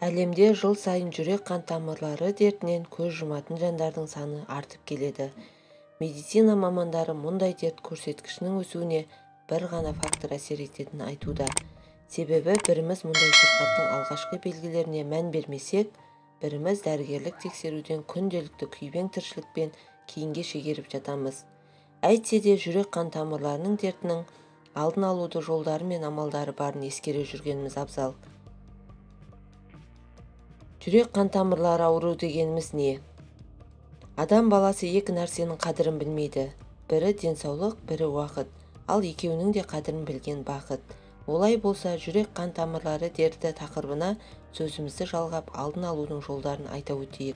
Әлемде жыл сайын жүрек-қан тамырлары дертінен көз жұматын жандардың саны артып келеді. Медицина мамандары мұндай дерт көрсеткішінің өсуіне бір ғана фактор әсер ететінін айтуда. Себебі біріміз мұндай сырқаттың алғашқы белгілеріне мән бермесек, біріміз дәрігерлік тексеруден күнделікті күйбең тіршілікпен кейінге шегеріп жатамыз. Әйтсе де жүрек-қан тамырларының дертінің алдын алуды жолдары мен амалдары барын ескере жүргеніміз абзал. Жүрек-қан тамырлары ауру дегеніміз не? Адам баласы екі нәрсенің қадірін білмейді. Бірі денсаулық, бірі уақыт. Ал екеуінің де қадірін білген бақыт. Олай болса, жүрек-қан тамырлары дерті тақырыбына сөзімізді жалғап алдын алудың жолдарын айта өтейік.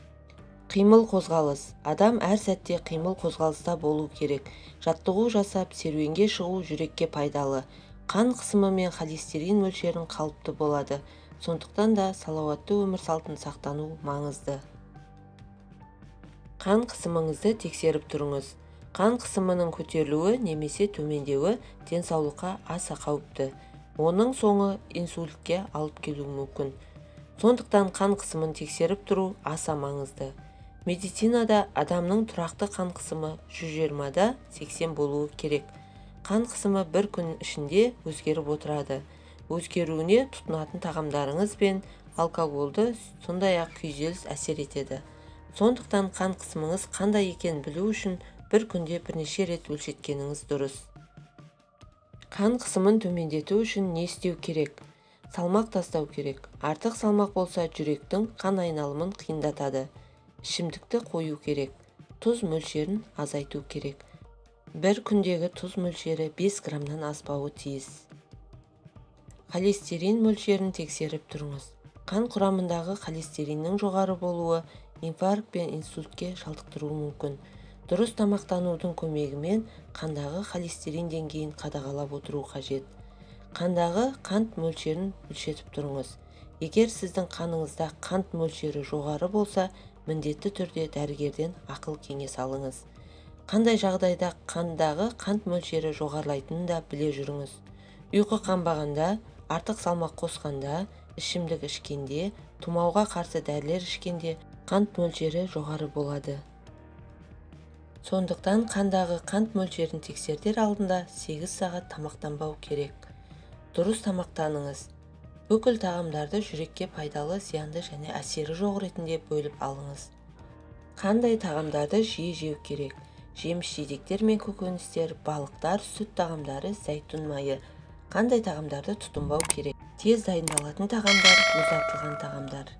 Қимыл қозғалыс. Адам әр сәтте қимыл қозғалыста болу керек. Жаттығу жасап, серуенге шығу жүрекке пайдалы. Қан қысымы мен холестерин мөлшерін қалыпты болады. Сондықтан да салауатты өмір салтын сақтану маңызды. Қан қысымыңызды тексеріп тұрыңыз. Қан қысымының көтерілуі немесе төмендеуі денсаулыққа аса қауіпті. Оның соңы инсультке алып келуі мүмкін. Сондықтан қан қысымын тексеріп тұру аса маңызды. Медицинада адамның тұрақты қан қысымы 120-да 80 болуы керек. Қан қысымы бір күн ішінде өзгеріп отырады. Өзгеруіне тұтынатын тағамдарыңыз бен алкогольді, сондай-ақ күйзеліс әсер етеді. Сондықтан қан қысымыңыз қандай екенін білу үшін бір күнде бірнеше рет өлшеткеніңіз дұрыс. Қан қысымын төмендету үшін не істеу керек? Салмақ тастау керек. Артық салмақ болса жүректің қан айналымын қиындатады. Ішімдікті қою керек. Тұз мөлшерін азайту керек. Бір күндегі тұз мөлшері 5 граммнан аспауы тиіс. Холестерин мөлшерін тексеріп тұрыңыз. Қан құрамындағы холестериннің жоғары болуы инфаркт пен инсультке шалдықтыруы мүмкін. Дұрыс тамақтанудың көмегімен қандағы холестерин деңгейін қадағалап отыру қажет. Қандағы қант мөлшерін өлшетіп тұрыңыз. Егер сіздің қаныңызда қант мөлшері жоғары болса, міндетті түрде дәрігерден ақыл кеңес алыңыз. Қандай жағдайда қандағы қант мөлшері жоғарылайтынын да біле жүріңіз. Ұйқы қанбағанда, артық салмақ қосқанда, ішімдік ішкенде, тұмауға қарсы дәрілер ішкенде қант мөлшері жоғары болады. Сондықтан қандағы қант мөлшерін тексертер алдында 8 сағат тамақтанбау керек. Дұрыс тамақтаныңыз. Бүкіл тағамдарды жүрекке пайдалы, зиянды және әсері жоқ ретінде бөліп алыңыз. Қандай тағамдарды жиі жеу керек? Жеміс-жидектер мен көкөністер, балықтар, сүт тағамдары, зәйтүн майы. Қандай тағамдарды тұтынбау керек? Тез дайындалатын тағамдар, мұздатылған тағамдар.